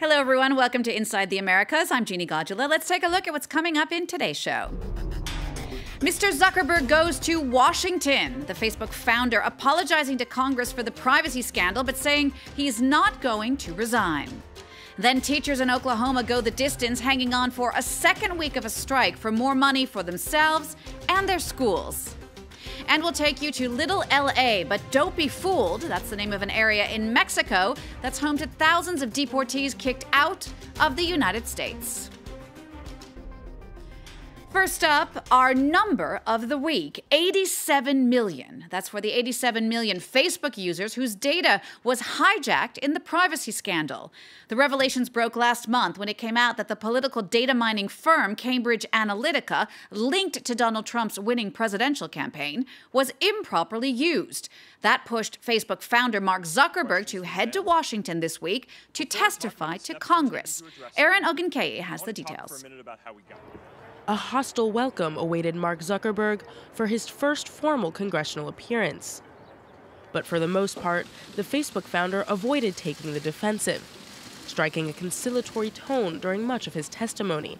Hello, everyone. Welcome to Inside the Americas. I'm Jeannie Godula. Let's take a look at what's coming up in today's show. Mr. Zuckerberg goes to Washington. The Facebook founder apologizing to Congress for the privacy scandal, but saying he's not going to resign. Then teachers in Oklahoma go the distance, hanging on for a second week of a strike for more money for themselves and their schools. And we'll take you to Little LA, but don't be fooled. That's the name of an area in Mexico that's home to thousands of deportees kicked out of the United States. First up, our number of the week, 87 million. That's for the 87 million Facebook users whose data was hijacked in the privacy scandal. The revelations broke last month when it came out that the political data mining firm Cambridge Analytica, linked to Donald Trump's winning presidential campaign, was improperly used. That pushed Facebook founder Mark Zuckerberg to head to Washington this week to testify to Congress. Aaron Ogunkeye has the details. A hostile welcome awaited Mark Zuckerberg for his first formal congressional appearance. But for the most part, the Facebook founder avoided taking the defensive, striking a conciliatory tone during much of his testimony.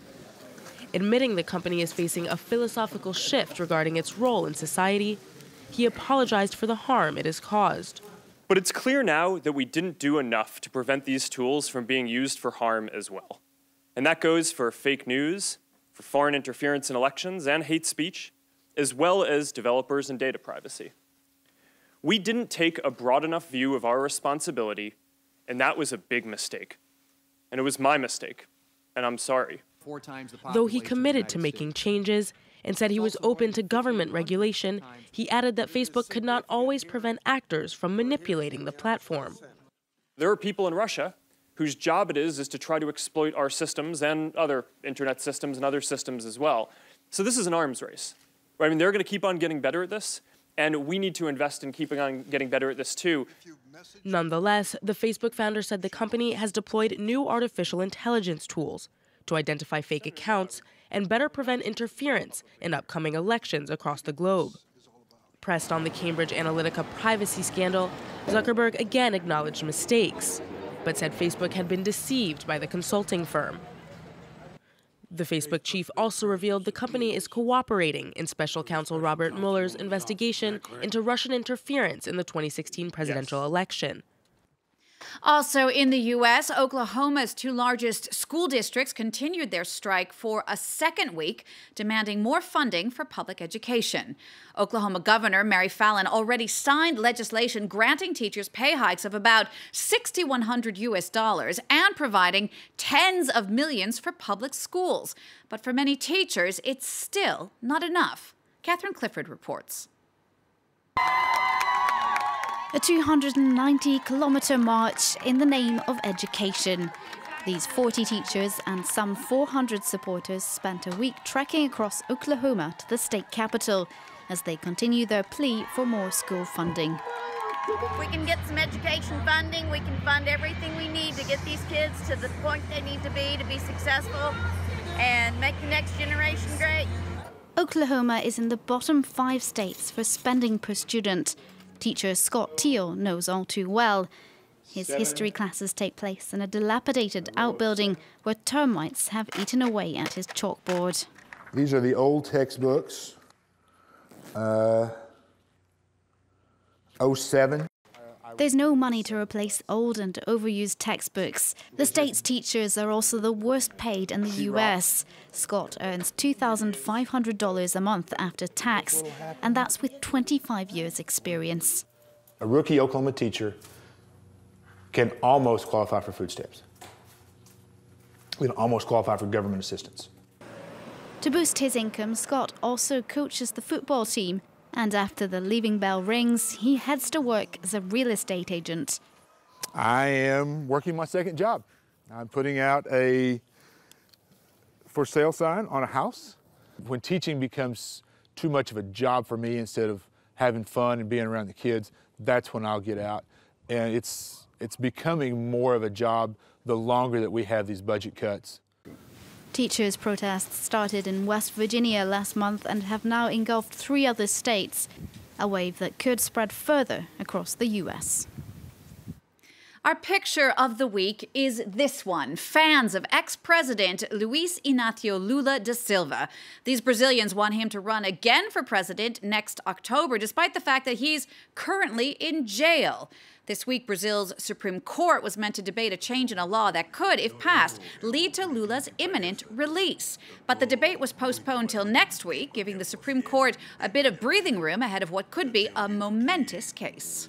Admitting the company is facing a philosophical shift regarding its role in society, he apologized for the harm it has caused. But it's clear now that we didn't do enough to prevent these tools from being used for harm as well. And that goes for fake news, for foreign interference in elections and hate speech, as well as developers and data privacy. We didn't take a broad enough view of our responsibility, and that was a big mistake. And it was my mistake, and I'm sorry. Though he committed to making changes and said he was open to government regulation, he added that Facebook could not always prevent actors from manipulating the platform. There are people in Russia whose job it is to try to exploit our systems and other internet systems and other systems as well. So this is an arms race. Right? I mean, they're going to keep on getting better at this, and we need to invest in keeping on getting better at this too. Nonetheless, the Facebook founder said the company has deployed new artificial intelligence tools to identify fake accounts and better prevent interference in upcoming elections across the globe. Pressed on the Cambridge Analytica privacy scandal, Zuckerberg again acknowledged mistakes, but said Facebook had been deceived by the consulting firm. The Facebook chief also revealed the company is cooperating in special counsel Robert Mueller's investigation into Russian interference in the 2016 presidential election. Also in the U.S., Oklahoma's two largest school districts continued their strike for a second week, demanding more funding for public education. Oklahoma Governor Mary Fallin already signed legislation granting teachers pay hikes of about $6,100 US and providing tens of millions for public schools. But for many teachers, it's still not enough. Catherine Clifford reports. A 290-kilometer march in the name of education. These 40 teachers and some 400 supporters spent a week trekking across Oklahoma to the state capitol as they continue their plea for more school funding. If we can get some education funding, we can fund everything we need to get these kids to the point they need to be successful and make the next generation great. Oklahoma is in the bottom 5 states for spending per student. Teacher Scott Teal knows all too well. His history classes take place in a dilapidated outbuilding where termites have eaten away at his chalkboard. These are the old textbooks. 07. There's no money to replace old and overused textbooks. The state's teachers are also the worst paid in the U.S. Scott earns $2,500 a month after tax, and that's with 25 years' experience. A rookie Oklahoma teacher can almost qualify for food stamps. We can almost qualify for government assistance. To boost his income, Scott also coaches the football team. And after the leaving bell rings, he heads to work as a real estate agent. I am working my second job. I'm putting out a for sale sign on a house. When teaching becomes too much of a job for me instead of having fun and being around the kids, that's when I'll get out. And it's becoming more of a job the longer that we have these budget cuts. Teachers' protests started in West Virginia last month and have now engulfed 3 other states, a wave that could spread further across the U.S. Our picture of the week is this one. Fans of ex-president Luiz Inácio Lula da Silva. These Brazilians want him to run again for president next October, despite the fact that he's currently in jail. This week, Brazil's Supreme Court was meant to debate a change in a law that could, if passed, lead to Lula's imminent release. But the debate was postponed till next week, giving the Supreme Court a bit of breathing room ahead of what could be a momentous case.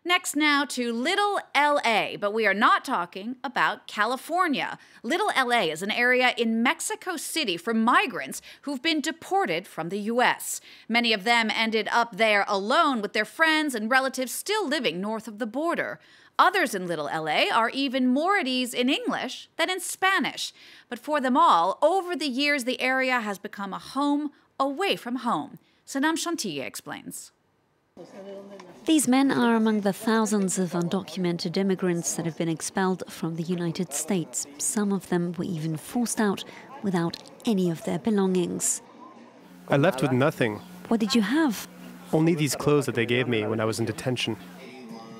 Next now to Little L.A., but we are not talking about California. Little L.A. is an area in Mexico City for migrants who've been deported from the U.S. Many of them ended up there alone with their friends and relatives still living north of the border. Others in Little L.A. are even more at ease in English than in Spanish. But for them all, over the years, the area has become a home away from home. Sanam Chantilly explains. These men are among the thousands of undocumented immigrants that have been expelled from the United States. Some of them were even forced out without any of their belongings. I left with nothing. What did you have? Only these clothes that they gave me when I was in detention.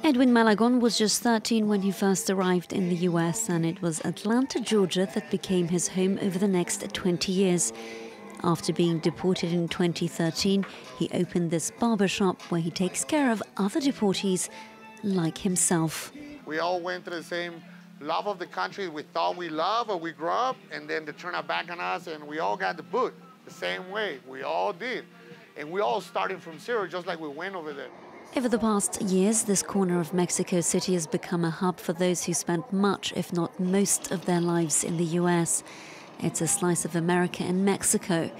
Edwin Malagon was just 13 when he first arrived in the US, and it was Atlanta, Georgia that became his home over the next 20 years. After being deported in 2013, he opened this barbershop where he takes care of other deportees like himself. We all went through the same love of the country we thought we loved or we grew up, and then they turned our back on us, and we all got the boot the same way. We all did. And we all started from zero, just like we went over there. Over the past years, this corner of Mexico City has become a hub for those who spent much, if not most, of their lives in the US. It's a slice of America and Mexico.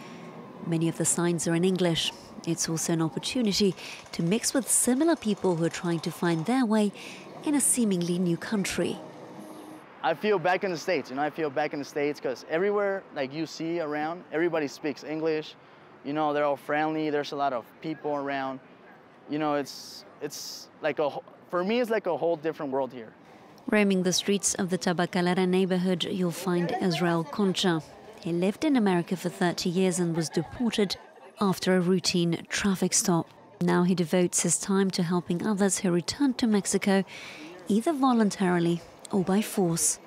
Many of the signs are in English. It's also an opportunity to mix with similar people who are trying to find their way in a seemingly new country. I feel back in the States, I feel back in the States because everywhere like you see around, everybody speaks English. They're all friendly. There's a lot of people around. It's like for me, it's like a whole different world here. Roaming the streets of the Tabacalera neighborhood, you'll find Israel Concha. He lived in America for 30 years and was deported after a routine traffic stop. Now he devotes his time to helping others who return to Mexico, either voluntarily or by force.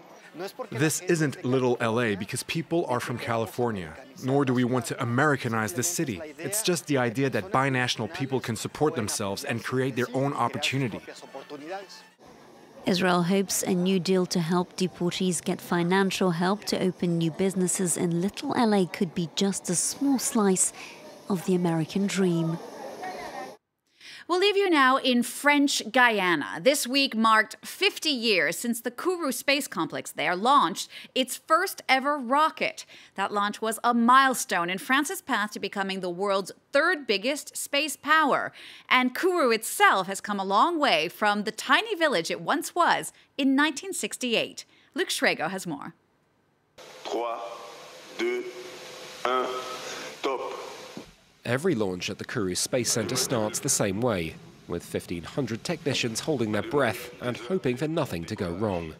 This isn't Little LA because people are from California, nor do we want to Americanize this city. It's just the idea that binational people can support themselves and create their own opportunity. Israel hopes a new deal to help deportees get financial help to open new businesses in Little LA could be just a small slice of the American dream. We'll leave you now in French Guiana. This week marked 50 years since the Kourou space complex there launched its first ever rocket. That launch was a milestone in France's path to becoming the world's third biggest space power. And Kourou itself has come a long way from the tiny village it once was in 1968. Luc Schrago has more. 3, 2, 1, top. Every launch at the Kourou Space Center starts the same way, with 1,500 technicians holding their breath and hoping for nothing to go wrong.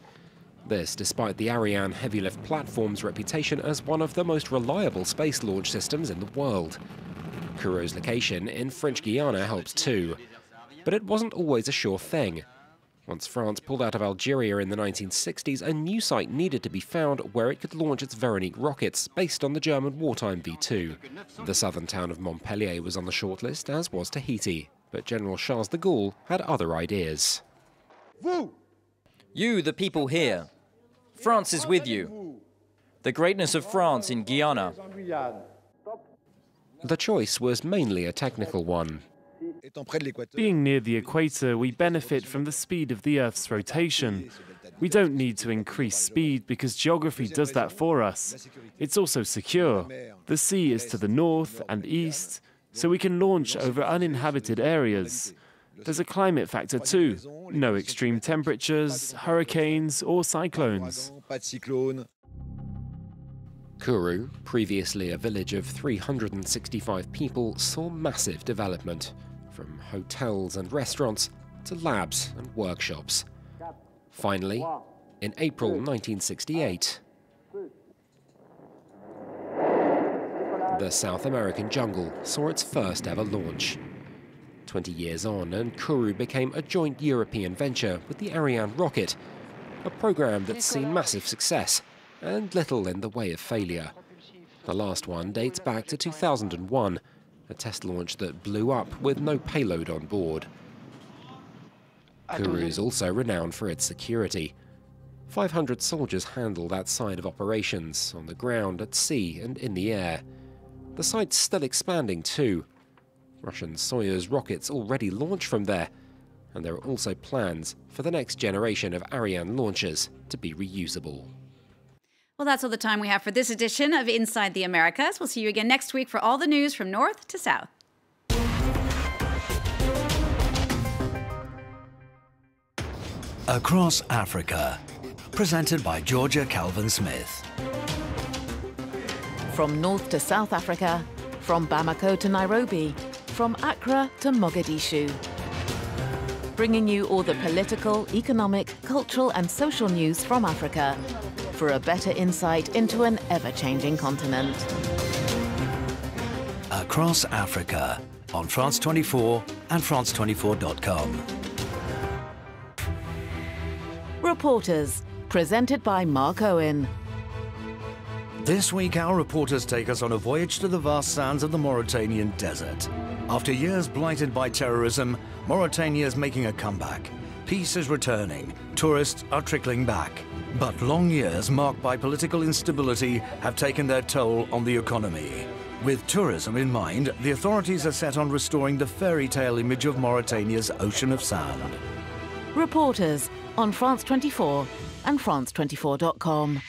This despite the Ariane heavy lift platform's reputation as one of the most reliable space launch systems in the world. Kourou's location in French Guiana helps too, but it wasn't always a sure thing. Once France pulled out of Algeria in the 1960s, a new site needed to be found where it could launch its Veronique rockets, based on the German wartime V2. The southern town of Montpellier was on the shortlist, as was Tahiti. But General Charles de Gaulle had other ideas. You, the people here. France is with you. The greatness of France in Guyana. The choice was mainly a technical one. Being near the equator, we benefit from the speed of the Earth's rotation. We don't need to increase speed because geography does that for us. It's also secure. The sea is to the north and east, so we can launch over uninhabited areas. There's a climate factor too. No extreme temperatures, hurricanes or cyclones. Kourou, previously a village of 365 people, saw massive development, from hotels and restaurants to labs and workshops. Finally, in April 1968, the South American jungle saw its first ever launch. 20 years on, and Kourou became a joint European venture with the Ariane rocket, a program that's seen massive success and little in the way of failure. The last one dates back to 2001, a test launch that blew up with no payload on board. Kourou is also renowned for its security. 500 soldiers handle that side of operations, on the ground, at sea and in the air. The site's still expanding too. Russian Soyuz rockets already launch from there, and there are also plans for the next generation of Ariane launchers to be reusable. Well, that's all the time we have for this edition of Inside the Americas. We'll see you again next week for all the news from north to south. Across Africa, presented by Georgia Calvin-Smith. From North to South Africa, from Bamako to Nairobi, from Accra to Mogadishu. Bringing you all the political, economic, cultural and social news from Africa for a better insight into an ever-changing continent. Across Africa on France 24 and France24.com. Reporters, presented by Mark Owen. This week, our reporters take us on a voyage to the vast sands of the Mauritanian desert. After years blighted by terrorism, Mauritania is making a comeback. Peace is returning. Tourists are trickling back. But long years marked by political instability have taken their toll on the economy. With tourism in mind, the authorities are set on restoring the fairy tale image of Mauritania's ocean of sand. Reporters on France 24 and France24.com.